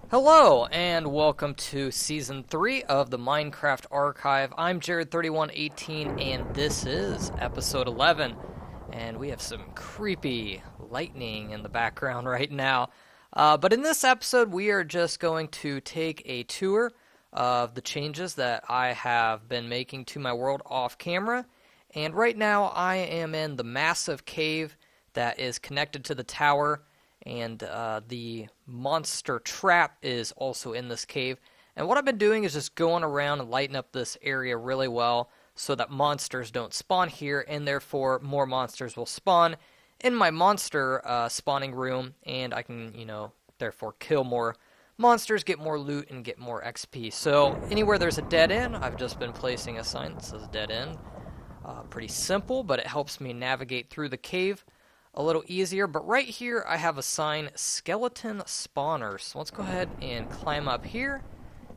Hello, and welcome to Season 3 of the Minecraft Archive. I'm Jared3118, and this is Episode 11. And we have some creepy lightning in the background right now. But in this episode, we are just going to take a tour of the changes that I have been making to my world off camera. And right now, I am in the massive cave that is connected to the tower, and the monster trap is also in this cave. And what I've been doing is just going around and lighting up this area really well so that monsters don't spawn here, and therefore more monsters will spawn in my monster spawning room, and I can, therefore kill more monsters, get more loot, and get more XP. So anywhere there's a dead end, I've just been placing a sign that says dead end. Pretty simple, but it helps me navigate through the cave a little easier. But right here I have a sign, skeleton spawner. So let's go ahead and climb up here,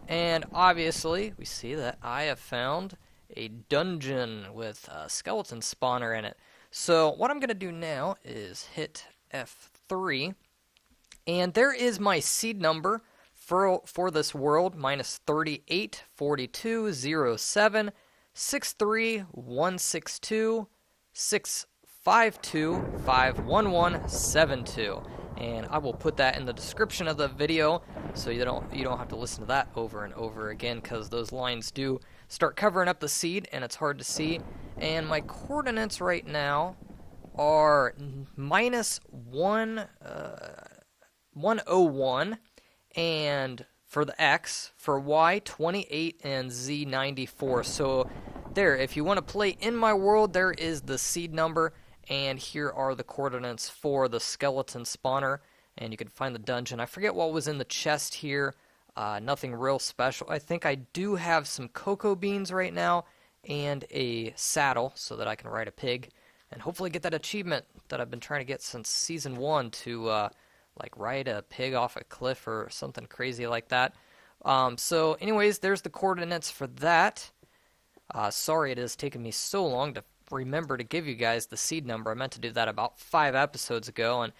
and obviously we see that I have found a dungeon with a skeleton spawner in it. So what I'm gonna do now is hit F3, and there is my seed number for this world, minus 38 42 07 63 162 652 51172, and I will put that in the description of the video so you don't have to listen to that over and over again, because those lines do start covering up the seed and it's hard to see. And my coordinates right now are minus 101, and for the X, for Y 28, and Z 94. So there, if you want to play in my world, there is the seed number, and here are the coordinates for the skeleton spawner, and you can find the dungeon. I forget what was in the chest here. Nothing real special. I think I do have some cocoa beans right now and a saddle so that I can ride a pig and hopefully get that achievement that I've been trying to get since Season 1 to like ride a pig off a cliff or something crazy like that. So anyways, there's the coordinates for that. Sorry it has taken me so long to remember to give you guys the seed number. I meant to do that about 5 episodes ago, and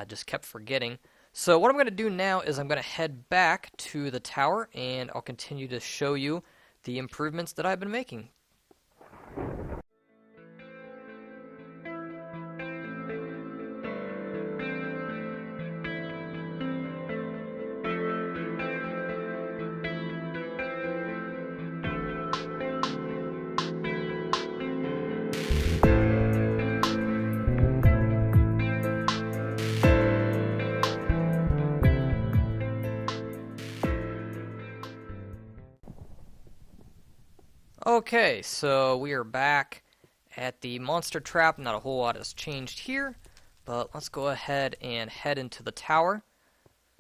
just kept forgetting. So what I'm going to do now is I'm going to head back to the tower, and I'll continue to show you the improvements that I've been making. Okay, so we are back at the monster trap. Not a whole lot has changed here, but let's go ahead and head into the tower.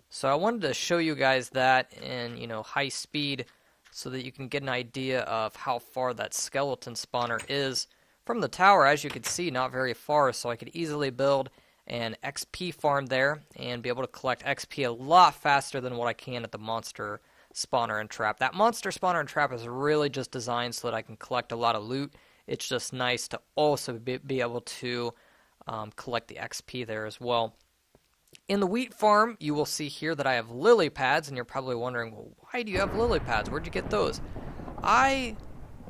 So I wanted to show you guys that in, high speed so that you can get an idea of how far that skeleton spawner is from the tower. As you can see, not very far, so I could easily build an XP farm there and be able to collect XP a lot faster than what I can at the monster spawner and trap. That monster spawner and trap is really just designed so that I can collect a lot of loot. It's just nice to also be able to collect the XP there as well. In the wheat farm, you will see here that I have lily pads, and you're probably wondering, well, why do you have lily pads? Where'd you get those? I,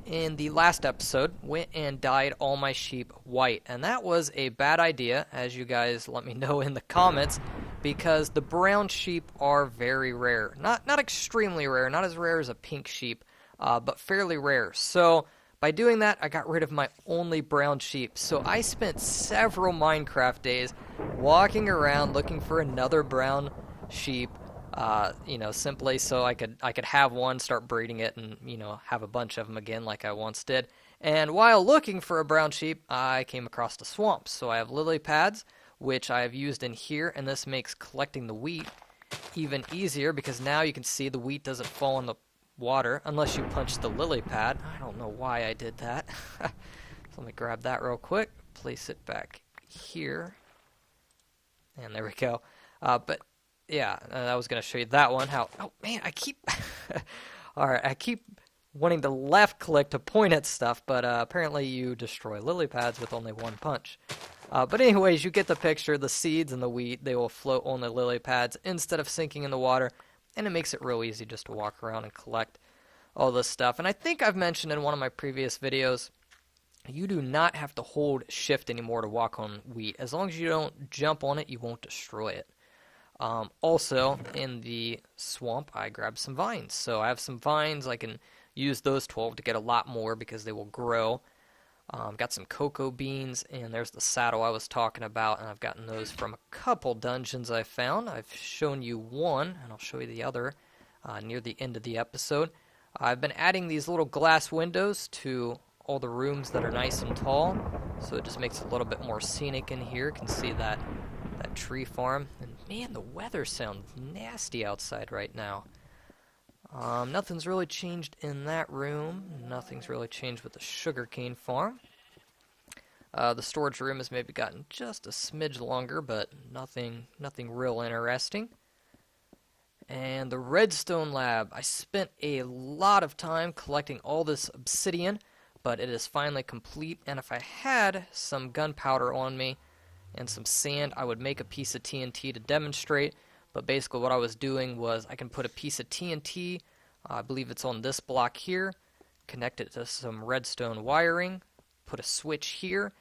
in the last episode, went and dyed all my sheep white, and that was a bad idea, as you guys let me know in the comments, because the brown sheep are very rare. Not extremely rare, not as rare as a pink sheep, but fairly rare. So by doing that, I got rid of my only brown sheep. So I spent several Minecraft days walking around looking for another brown sheep, simply so I could have one, start breeding it, and have a bunch of them again like I once did. And while looking for a brown sheep, I came across the swamp. So I have lily pads, which I have used in here, and this makes collecting the wheat even easier, because now you can see the wheat doesn't fall in the water unless you punch the lily pad. I don't know why I did that. So let me grab that real quick, place it back here, and there we go. But yeah, I was going to show you that one. Oh man, I keep alright, I keep wanting to left click to point at stuff, but apparently you destroy lily pads with only one punch. But anyways, you get the picture. The seeds and the wheat, they will float on the lily pads instead of sinking in the water. and it makes it real easy just to walk around and collect all this stuff. And I think I've mentioned in one of my previous videos, you do not have to hold shift anymore to walk on wheat. As long as you don't jump on it, you won't destroy it. Also, in the swamp, I grabbed some vines. So I have some vines. I can use those 12 to get a lot more because they will grow. Got some cocoa beans, and there's the saddle I was talking about, and I've gotten those from a couple dungeons I found. I've shown you one, and I'll show you the other near the end of the episode. I've been adding these little glass windows to all the rooms that are nice and tall, so it just makes it a little bit more scenic in here. You can see that tree farm, and man, the weather sounds nasty outside right now. Nothing's really changed in that room. Nothing's really changed with the sugarcane farm. The storage room has maybe gotten just a smidge longer, but nothing real interesting. And the redstone lab, I spent a lot of time collecting all this obsidian, but it is finally complete. And if I had some gunpowder on me and some sand, I would make a piece of TNT to demonstrate. But basically what I was doing was I can put a piece of TNT, I believe it's on this block here, connect it to some redstone wiring, put a switch here,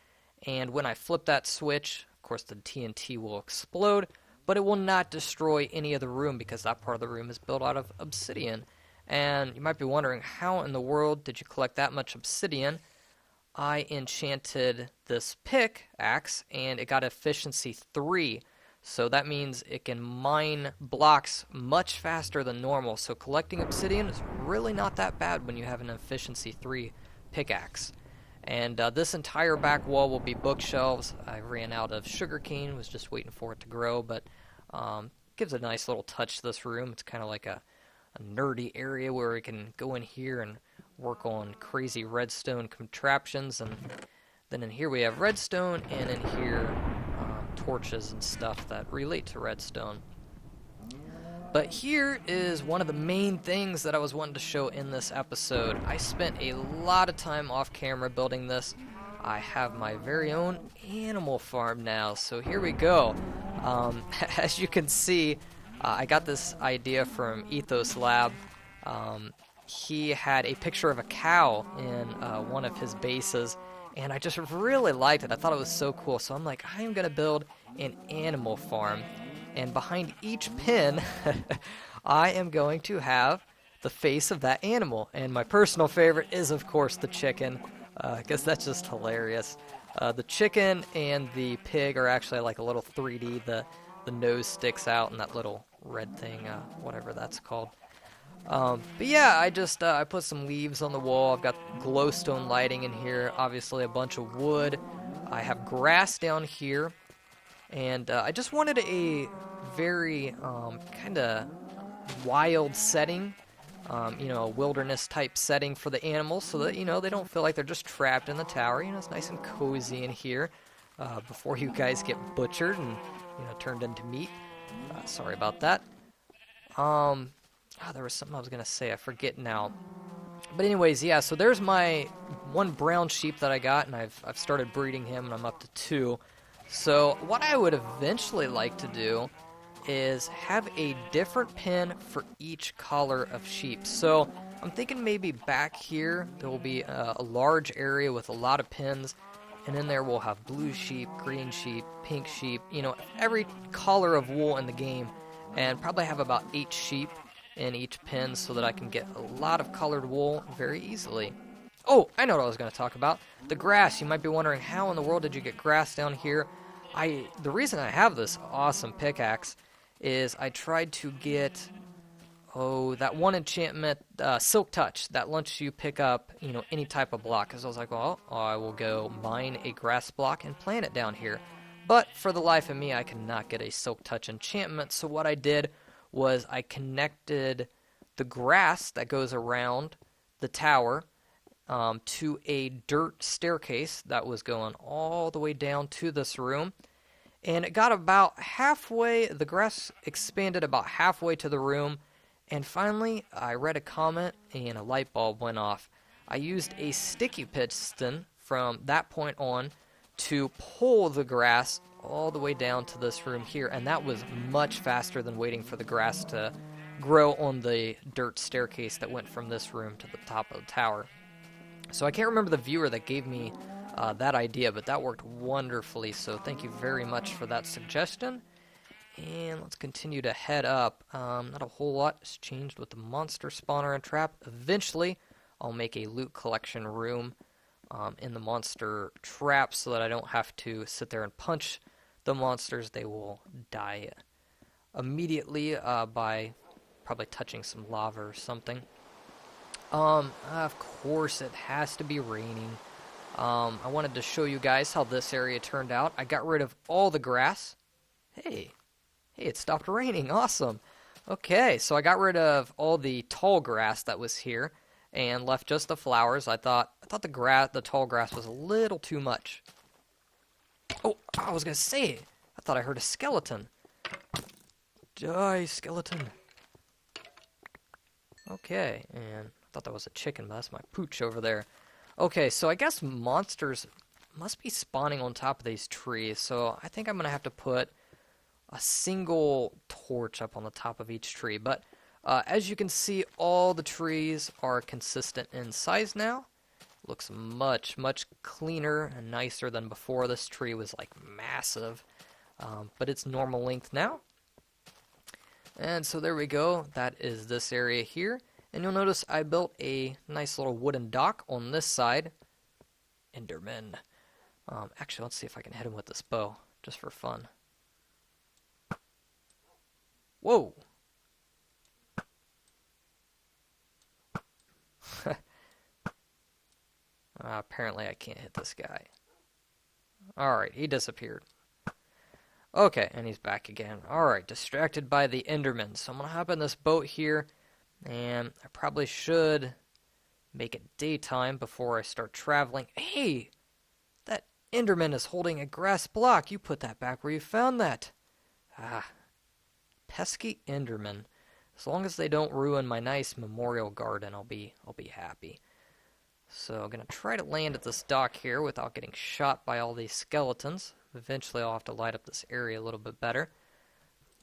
and when I flip that switch, of course the TNT will explode, but it will not destroy any of the room because that part of the room is built out of obsidian. And you might be wondering, how in the world did you collect that much obsidian? I enchanted this pickaxe, and it got efficiency 3. So that means it can mine blocks much faster than normal. So collecting obsidian is really not that bad when you have an efficiency 3 pickaxe. And this entire back wall will be bookshelves. I ran out of sugarcane, was just waiting for it to grow, but gives a nice little touch to this room. It's kind of like a nerdy area where we can go in here and work on crazy redstone contraptions. And then in here we have redstone, and in here torches and stuff that relate to redstone. But here is one of the main things that I was wanting to show in this episode. I spent a lot of time off camera building this. I have my very own animal farm now, so here we go. As you can see, I got this idea from Ethos Lab. He had a picture of a cow in one of his bases, and I just really liked it. I thought it was so cool, so I'm like, I am going to build an animal farm. And behind each pin, I am going to have the face of that animal. And my personal favorite is, of course, the chicken, because that's just hilarious. The chicken and the pig are actually like a little 3D. The nose sticks out, and that little red thing, whatever that's called. But yeah, I put some leaves on the wall. I've got glowstone lighting in here. Obviously, a bunch of wood. I have grass down here. And I just wanted a very kind of wild setting, a wilderness type setting for the animals, so that, they don't feel like they're just trapped in the tower. It's nice and cozy in here before you guys get butchered and, turned into meat. Sorry about that. There was something I was going to say. I forget now. But anyways, yeah, so there's my one brown sheep that I got, and I've started breeding him, and I'm up to 2. So what I would eventually like to do is have a different pen for each color of sheep. So I'm thinking maybe back here there will be a large area with a lot of pens, and in there we'll have blue sheep, green sheep, pink sheep, every color of wool in the game, and probably have about 8 sheep in each pen so that I can get a lot of colored wool very easily. Oh, I know what I was going to talk about. The grass. You might be wondering, how in the world did you get grass down here? The reason I have this awesome pickaxe is I tried to get, that one enchantment, Silk Touch, that lets you pick up, any type of block. Because I was like, well, I will go mine a grass block and plant it down here. But for the life of me, I cannot get a Silk Touch enchantment. So what I did was I connected the grass that goes around the tower to a dirt staircase that was going all the way down to this room. And it got about halfway, the grass expanded about halfway to the room, and finally I read a comment and a light bulb went off. I used a sticky piston from that point on to pull the grass all the way down to this room here, and that was much faster than waiting for the grass to grow on the dirt staircase that went from this room to the top of the tower. So I can't remember the viewer that gave me that idea, but that worked wonderfully, so thank you very much for that suggestion. And let's continue to head up. Not a whole lot has changed with the monster spawner and trap. Eventually, I'll make a loot collection room in the monster trap so that I don't have to sit there and punch the monsters. They will die immediately by probably touching some lava or something. Of course, it has to be raining. I wanted to show you guys how this area turned out. I got rid of all the grass. Hey, it stopped raining. Awesome. Okay, so I got rid of all the tall grass that was here and left just the flowers. I thought the tall grass was a little too much. Oh, I was gonna say, I thought I heard a skeleton. Die, skeleton. Okay, and I thought that was a chicken, but that's my pooch over there. Okay, so I guess monsters must be spawning on top of these trees, so I think I'm gonna have to put a single torch up on the top of each tree. But as you can see, all the trees are consistent in size now. Looks much, much cleaner and nicer than before. This tree was like massive, but it's normal length now. And so there we go. That is this area here. And you'll notice I built a nice little wooden dock on this side. Enderman. Actually, let's see if I can hit him with this bow, just for fun. Whoa! Apparently I can't hit this guy. Alright, he disappeared. Okay, and he's back again. Alright, distracted by the Enderman. So I'm going to hop in this boat here, and I probably should make it daytime before I start traveling. Hey! That Enderman is holding a grass block. You put that back where you found that. Pesky Enderman. As long as they don't ruin my nice memorial garden, I'll be happy. So I'm going to try to land at this dock here without getting shot by all these skeletons. Eventually I'll have to light up this area a little bit better.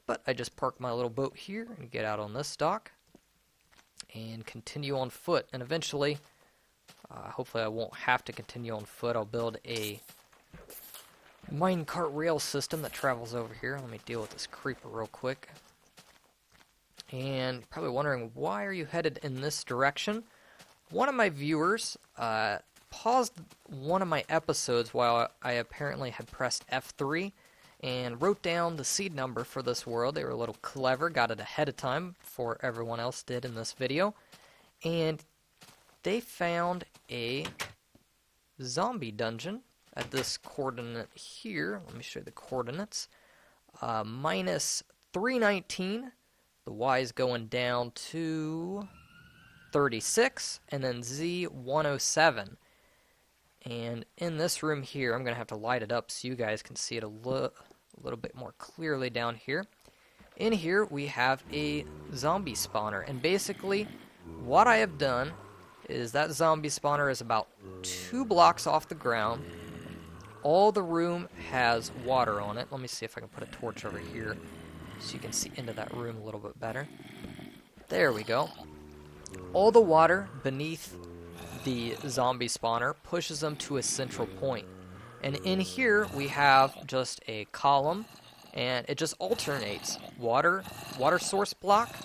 But I just park my little boat here and get out on this dock and continue on foot. And eventually, hopefully I won't have to continue on foot. I'll build a minecart rail system that travels over here. Let me deal with this creeper real quick. And probably wondering, why are you headed in this direction? One of my viewers paused one of my episodes while I apparently had pressed F3 and wrote down the seed number for this world. They were a little clever, got it ahead of time before everyone else did in this video. And they found a zombie dungeon at this coordinate here. Let me show you the coordinates. Minus 319. The Y is going down to 36, and then Z 107. And in this room here, I'm going to have to light it up so you guys can see it a little bit more clearly down here. In here, we have a zombie spawner, and basically, what I have done is that zombie spawner is about 2 blocks off the ground. All the room has water on it. Let me see if I can put a torch over here so you can see into that room a little bit better. There we go. All the water beneath the zombie spawner pushes them to a central point. And in here we have just a column, and it just alternates. Water source block,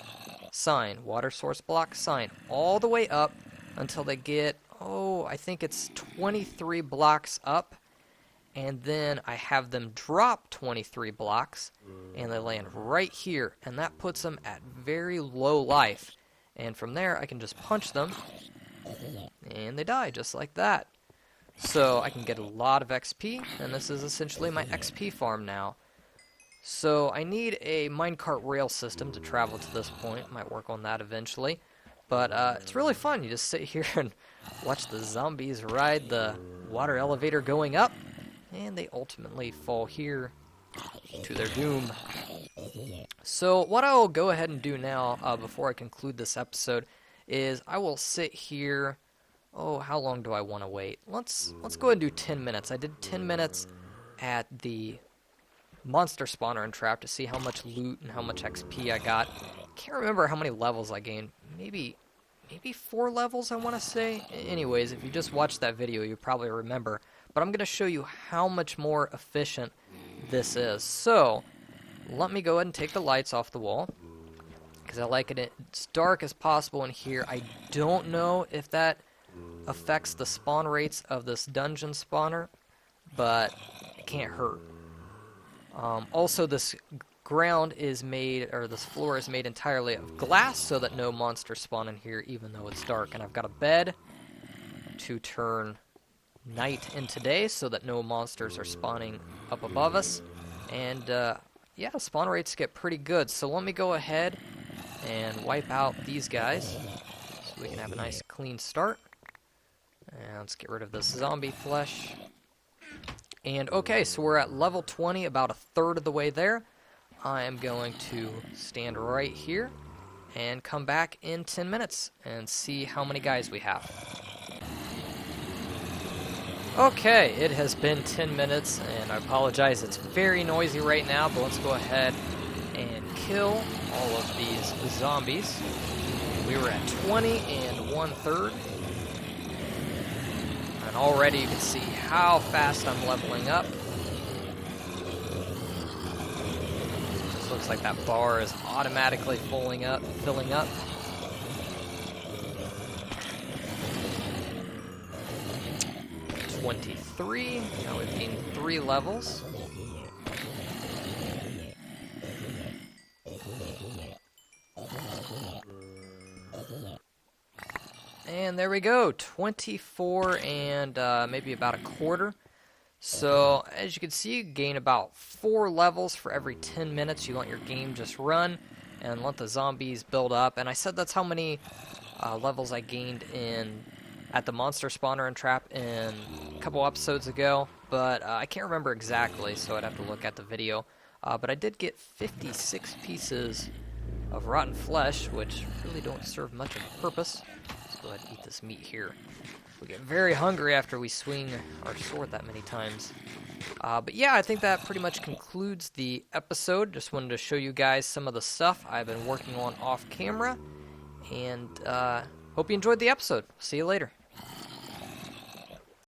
sign, water source block, sign, all the way up until they get, I think it's 23 blocks up. And then I have them drop 23 blocks, and they land right here. And that puts them at very low life. And from there, I can just punch them, and they die just like that. So I can get a lot of XP, and this is essentially my XP farm now. So I need a minecart rail system to travel to this point. Might work on that eventually. But it's really fun. You just sit here and watch the zombies ride the water elevator going up. And they ultimately fall here to their doom. So what I'll go ahead and do now, before I conclude this episode, is I will sit here. How long do I want to wait? Let's go ahead and do 10 minutes. I did 10 minutes at the monster spawner and trap to see how much loot and how much XP I got. Can't remember how many levels I gained. Maybe 4 levels, I want to say. Anyways, if you just watched that video, you probably remember. But I'm going to show you how much more efficient this is. So, let me go ahead and take the lights off the wall, because I like it as dark as possible in here. I don't know if that affects the spawn rates of this dungeon spawner, but it can't hurt. Also, this ground is made, or this floor is made entirely of glass so that no monsters spawn in here even though it's dark. And I've got a bed to turn night into day so that no monsters are spawning up above us. And yeah, spawn rates get pretty good. So let me go ahead and wipe out these guys so we can have a nice clean start. And let's get rid of this zombie flesh. And okay, so we're at level 20, about a third of the way there. I am going to stand right here and come back in 10 minutes and see how many guys we have. Okay, it has been 10 minutes, and I apologize, it's very noisy right now, but let's go ahead and kill all of these zombies. We were at 20 and 1/3. And already you can see how fast I'm leveling up. Just looks like that bar is automatically filling up. 23. Now we've gained 3 levels. And there we go, 24 and maybe about a quarter. So as you can see, you gain about 4 levels for every 10 minutes. You let your game just run and let the zombies build up. And I said that's how many levels I gained at the monster spawner and trap in a couple episodes ago. But I can't remember exactly, so I'd have to look at the video. But I did get 56 pieces of rotten flesh, which really don't serve much of a purpose. Let's go ahead and eat this meat here. We get very hungry after we swing our sword that many times. But yeah, I think that pretty much concludes the episode. Just wanted to show you guys some of the stuff I've been working on off camera. And hope you enjoyed the episode. See you later.